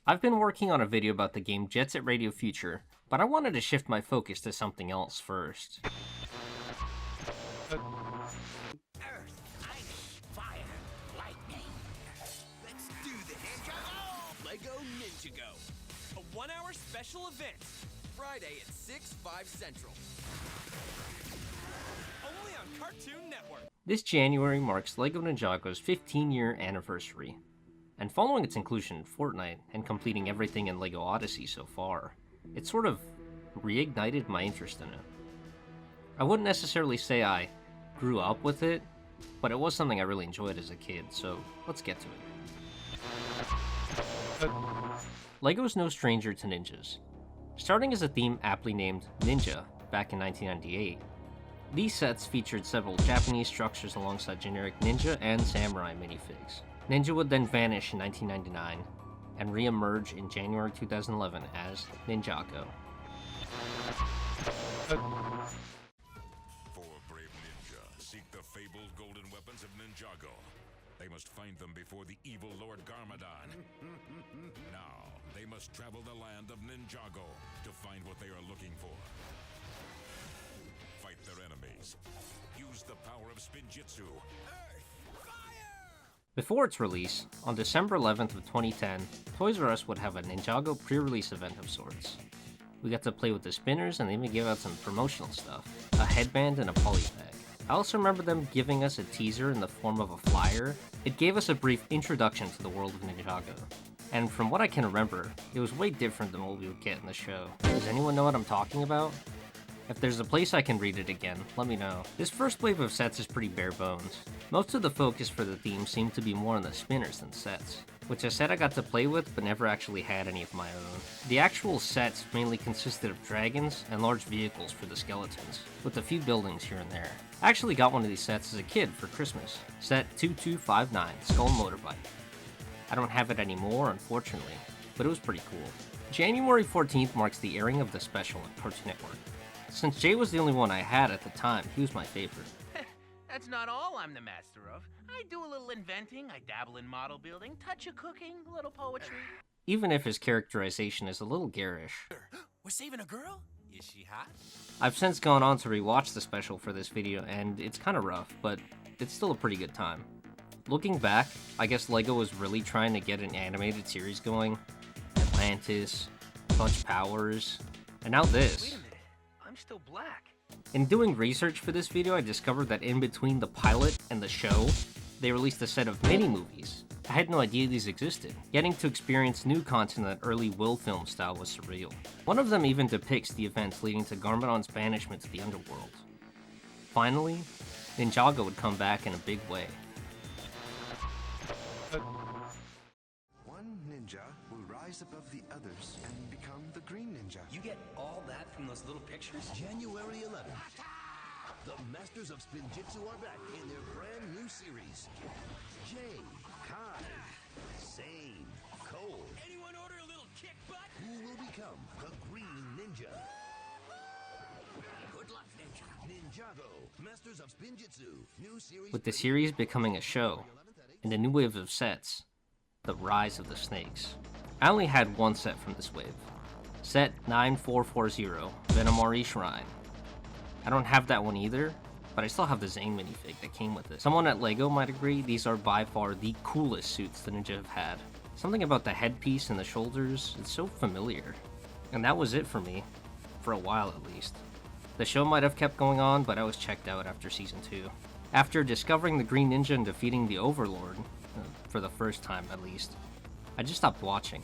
I've been working on a video about the game Jet Set Radio Future, but I wanted to shift my focus to something else first. Earth, ice, fire, lightning. Let's do this. Ninjago! Lego Ninjago, a 1-hour special event, Friday at 6, 5 Central. Only on Cartoon Network. This January marks LEGO Ninjago's 15-year anniversary, and following its inclusion in Fortnite and completing everything in LEGO Odyssey so far, it sort of reignited my interest in it. I wouldn't necessarily say I grew up with it, but it was something I really enjoyed as a kid, so let's get to it. LEGO is no stranger to ninjas. Starting as a theme aptly named Ninja back in 1998, these sets featured several Japanese structures alongside generic ninja and samurai minifigs. Ninja would then vanish in 1999 and re-emerge in January 2011 as Ninjago. Four brave ninja seek the fabled golden weapons of Ninjago. They must find them before the evil Lord Garmadon. Now, they must travel the land of Ninjago to find what they are looking for. Fight their enemies. Use the power of Spinjitzu. Before its release, on December 11th of 2010, Toys R Us would have a Ninjago pre-release event of sorts. We got to play with the spinners and they even gave out some promotional stuff, a headband and a poly bag. I also remember them giving us a teaser in the form of a flyer. It gave us a brief introduction to the world of Ninjago. And from what I can remember, it was way different than what we would get in the show. Does anyone know what I'm talking about? If there's a place I can read it again, let me know. This first wave of sets is pretty bare bones. Most of the focus for the theme seemed to be more on the spinners than sets, which I said I got to play with but never actually had any of my own. The actual sets mainly consisted of dragons and large vehicles for the skeletons, with a few buildings here and there. I actually got one of these sets as a kid for Christmas, set 2259 Skull Motorbike. I don't have it anymore, unfortunately, but it was pretty cool. January 14th marks the airing of the special on Cartoon Network. Since Jay was the only one I had at the time, he was my favorite. That's not all I'm the master of. I do a little inventing, I dabble in model building, touch of cooking, a little poetry. Even if his characterization is a little garish. We're saving a girl? Is she hot? I've since gone on to rewatch the special for this video, and it's kinda rough, but it's still a pretty good time. Looking back, I guess LEGO was really trying to get an animated series going. Atlantis, Punch Powers, and now this. Wait a minute, I'm still black. In doing research for this video, I discovered that in between the pilot and the show, they released a set of mini-movies. I had no idea these existed. Getting to experience new content in that early Will film style was surreal. One of them even depicts the events leading to Garmadon's banishment to the underworld. Finally, Ninjago would come back in a big way. One ninja will rise above the others and become the Green Ninja. You get all that from those little pictures? January 11th. The Masters of Spinjitzu are back in their brand new series. Jay, Kai, Sane, Cole. Anyone order a little kick butt? Who will become the Green Ninja? Good luck, Ninja. Ninjago, Masters of Spinjitzu. New series. With the series becoming a show, and a new wave of sets, the rise of the snakes. I only had one set from this wave. Set 9440, Venomari Shrine. I don't have that one either, but I still have the Zane minifig that came with it. Someone at LEGO might agree these are by far the coolest suits the Ninja have had. Something about the headpiece and the shoulders, it's so familiar. And that was it for me, for a while at least. The show might have kept going on, but I was checked out after season 2. After discovering the Green Ninja and defeating the Overlord, for the first time at least, I just stopped watching.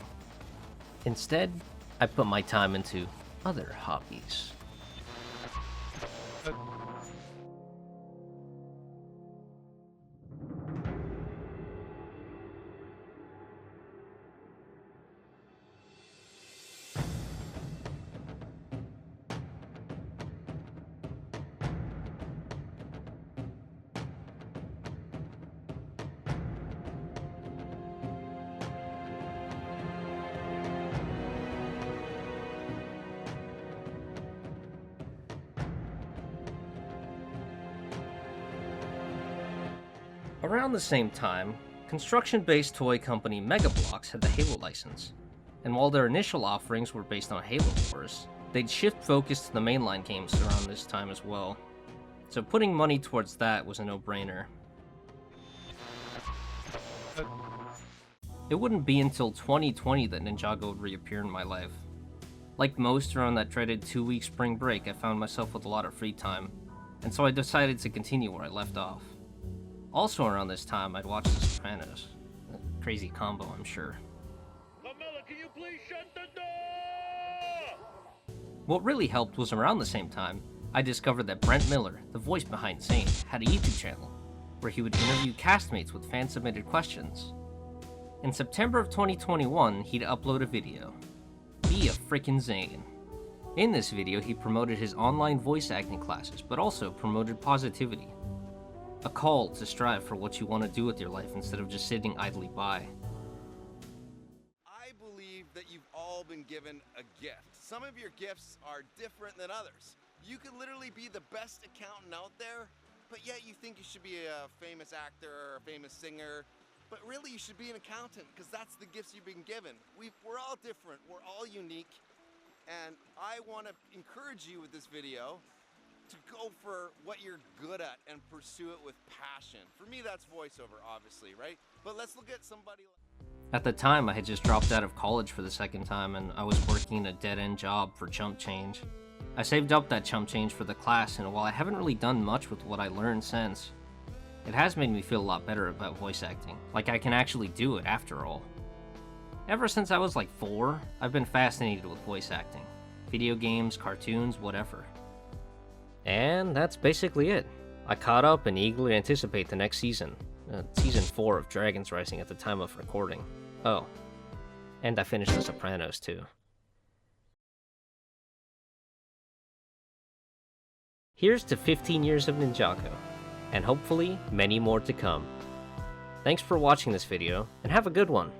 Instead, I put my time into other hobbies. Around the same time, construction-based toy company Mega Bloks had the Halo license. and while their initial offerings were based on Halo Wars, they'd shift focus to the mainline games around this time as well. So putting money towards that was a no-brainer. It wouldn't be until 2020 that Ninjago would reappear in my life. Like most around that dreaded 2-week spring break, I found myself with a lot of free time, and so I decided to continue where I left off. Also around this time, I'd watched The Sopranos. A crazy combo, I'm sure. Carmela, can you please shut the door? What really helped was around the same time, I discovered that Brent Miller, the voice behind Zane, had a YouTube channel, where he would interview castmates with fan-submitted questions. In September of 2021, he'd upload a video. Be a frickin' Zane. In this video, he promoted his online voice acting classes, but also promoted positivity. A call to strive for what you want to do with your life instead of just sitting idly by. I believe that you've all been given a gift. Some of your gifts are different than others. You could literally be the best accountant out there, but yet you think you should be a famous actor or a famous singer. But really, you should be an accountant, because that's the gifts you've been given. We're all different, we're all unique, and I want to encourage you with this video to go for what you're good at and pursue it with passion. For me, that's voiceover, obviously, right? But let's look at somebody like... At the time, I had just dropped out of college for the second time, and I was working a dead-end job for chump change. I saved up that chump change for the class, and while I haven't really done much with what I learned since, it has made me feel a lot better about voice acting, like I can actually do it after all. Ever since I was like 4, I've been fascinated with voice acting. Video games, cartoons, whatever. And that's basically it. I caught up and eagerly anticipate the next season. Season 4 of Dragons Rising at the time of recording. Oh, and I finished The Sopranos too. Here's to 15 years of Ninjago, and hopefully many more to come. Thanks for watching this video, and have a good one!